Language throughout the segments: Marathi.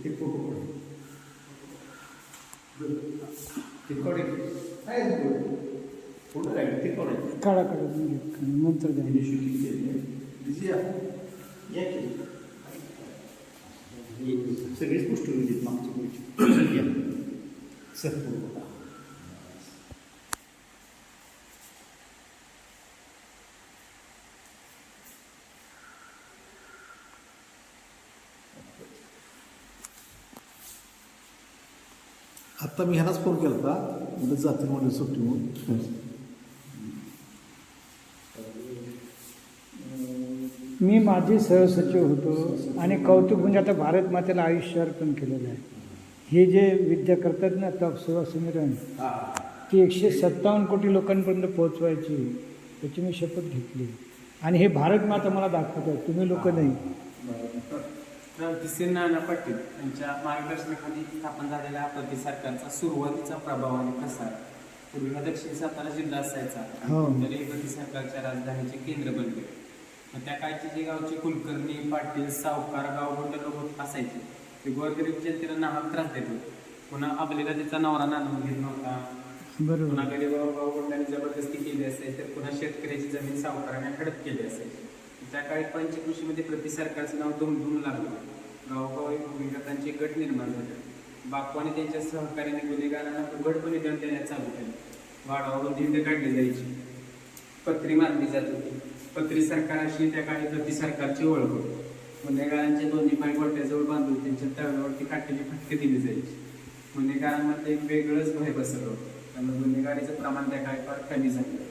ते फोटो तिकडे काय फोटो काय तिकडे काढा काढा नंतर द्या. सगळीच गोष्ट होती मागची सर आत्ता मी ह्यालाच फोन केला होता म्हणजे जातील म्हणजे सुट्टी म्हणून. मी माझे सहसचिव होतो आणि कौतुक म्हणजे आता भारत मातेला आयुष्य अर्पण केलेलं आहे. हे जे विद्या करतात ना तपसेवा सुमिरन ती 157 कोटी लोकांपर्यंत पोहोचवायची त्याची मी शपथ घेतली आणि हे भारत माता मला दाखवत आहे, तुम्ही लोक नाही. क्रांतिसिंह नाना पाटील यांच्या मार्गदर्शनाखाली स्थापन झालेल्या आपत्ती सरकारचा सुरुवातीचा प्रभाव आणि प्रसार पूर्वी दक्षिण सातारा जिल्हा असायचा तरी आपत्ती सरकारच्या राजधानीचे केंद्र बनले. मग त्या काळचे जे गावचे कुलकर्णी पाटील सावकार गावगुंड लोक असायचे ते गोरगरीब जनतेला नाहक त्रास देत होते. पुन्हा आपल्याला त्याचा नवरा नांदून घेत नव्हता, बरोबर. पुन्हा गरीबाव गावगुंडाने जबरदस्ती केली असेल तर पुन्हा शेतकऱ्याची जमीन सावकाराने हडप केली असेल. त्या काळी पंचकृषीमध्ये प्रति सरकारचं नाव दुमदुम लागलं. गावोगावी भूमिगतांचे गट निर्माण झाले. बापू आणि त्यांच्या सहकार्याने गुन्हेगारांना उघडपणे दंड देण्यास चालू केले. वाडावरून दिंड काढली जायची, पत्री मारली जात होती. पत्री सरकाराशी त्या काळी प्रति सरकारची ओळख होती. गुन्हेगारांचे दोन्ही पाय गोट्याजवळ बांधून त्यांच्या तळव्यावरती काटेची फटके दिली जायची. गुन्हेगारांमध्ये एक वेगळंच भय बसलं होतं, त्यामुळे गुन्हेगारीचं प्रमाण त्या काळी फार कमी झालं.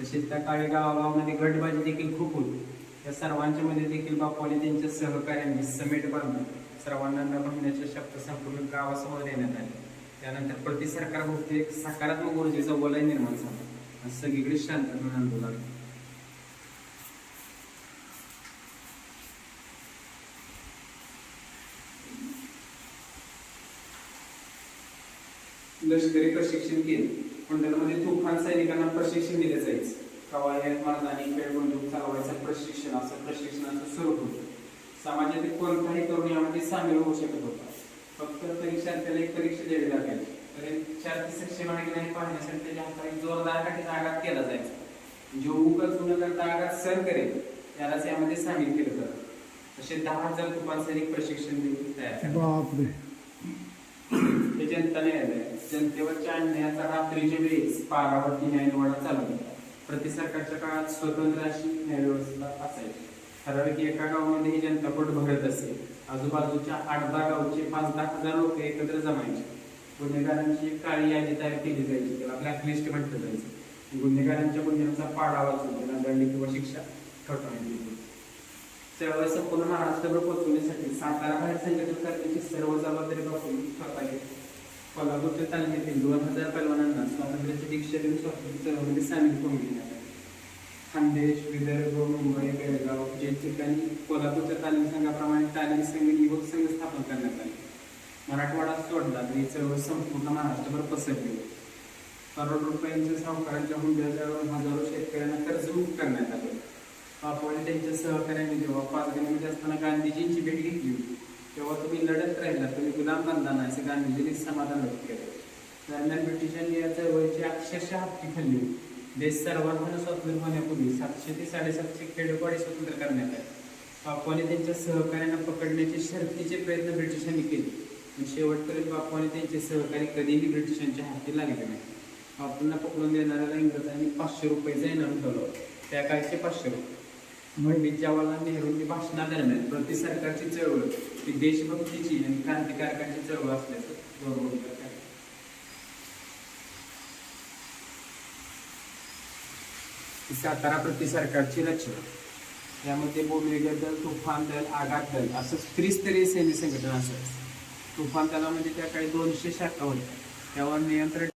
तसेच त्या काळी गावागावामध्ये गटबाजी देखील खूप होती. त्या सर्वांच्या मध्ये देखील बापूने त्यांच्या सहकार्यांनी समेट बांधून सर्वांना न म्हणण्याचे शब्द संपूर्ण गावासमोर देण्यात आले. त्यानंतर प्रति सरकारभोवती एक सकारात्मक ऊर्जेचा वलय निर्माण झाला आणि सगळीकडे शांतता नांदू लागली. लष्करी प्रशिक्षण केले. मंडळामध्ये तुफान सैनिकांना प्रशिक्षण दिले जायचे. कवायत मारदानी खेळ बंदूक चालवायचं प्रशिक्षण असं प्रशिक्षणाचं स्वरूप होतं. समाजातील कोणताही तरुण यामध्ये सामील होऊ शकत होता. फक्त परीक्षार्थ्याला एक परीक्षा द्यावी लागेल तर विद्यार्थी सक्षम आहे की नाही पाहण्यासाठी त्याच्या हाताला जोरदार काठीचा आघात केला जायचा. जो उगाच न करता आघात सहन करेल त्यालाच यामध्ये सामील केलं जातं. असे 10,000 तुफान सैनिक प्रशिक्षण देऊन तयार बापरे. हे जनताने जनतेवरच्या अन्यायाचा रात्रीच्या वेळेस पारावरती न्यायनिवाडा चालू होता. प्रति सरकारच्या काळात स्वतंत्र अशी न्यायव्यवस्था असायची. ठराविक एका गावामध्ये ही जनता पोट भरत असे. आजूबाजूच्या 8-10 गावचे 5-10 हजार लोक एकत्र जमायचे. गुन्हेगारांची काळी यादी तयार केली जायची, त्याला ब्लॅकलिस्ट म्हटलं जायचं. गुन्हेगारांच्या गुन्ह्यांचा पाडा वाचून त्यांना दंड किंवा शिक्षा ठोठावण्यात येते. चळवळ संपूर्ण महाराष्ट्रभर पोहोचवण्यासाठी सातारा बाहेर संघटन करण्याची सर्व जबाबदारी बापून स्वतः घेतली. कोल्हापूरच्या तालमीतील 2000 पैलवानांना स्वातंत्र्याची दीक्षा देऊन स्वातंत्र्य चळवळीमध्ये सामील करून घेण्यात आले. खानदेश, विदर्भ, मुंबई, बेळगाव या ठिकाणी कोल्हापूरच्या तालीम संघाप्रमाणे तालीम संघ युवक संघ स्थापन करण्यात आले. मराठवाडा सोडला तरी चळवळ संपूर्ण महाराष्ट्रभर पसरली. करोड रुपयांच्या सावकारांच्या हुंड्याजवळ हजारो शेतकऱ्यांना कर्जमुक्त करण्यात आले. बापूने त्यांच्या सहकार्याने जेव्हा पाचगणीमध्ये असताना गांधीजींची भेट घेतली होती तेव्हा तुम्ही लढत राहिला, तुम्ही गुलाम बनला नाही असे गांधीजींनी समाधान व्यक्त केले. दरम्यान ब्रिटिशांनी या चळवळीची अक्षरशः हत्ती खाल्ली होती. देश सर्वांना स्वातंत्र्य होण्यापूर्वी 700 ते 750 खेडोपाडी स्वतंत्र करण्यात आले. बापूने त्यांच्या सहकार्यांना पकडण्याचे शर्थीचे प्रयत्न ब्रिटिशांनी केले, पण शेवटपर्यंत बापूने त्यांचे सहकारी कधीही ब्रिटिशांच्या हाती लागले नाही. बापूंना पकडून देणाऱ्याला इंग्रजांनी 500 रुपये इनाम ठेवलं. त्या काळचे 500 रुपये. पंडित जवाहरलाल नेहरूंनी भाषणादरम्यान प्रति सरकारची चळवळ ही देशभक्तीची आणि क्रांतिकारकांची चळवळ असल्याचं गौरव करतात. सातारा प्रति सरकारची रचना, यामध्ये भूमिगत दल, तुफान दल, आघात दल असं त्रिस्तरीय सैन्य संघटना असायचं. तुफान दलामध्ये त्या काळी 200 शाखा होत्या. त्यावर नियंत्रण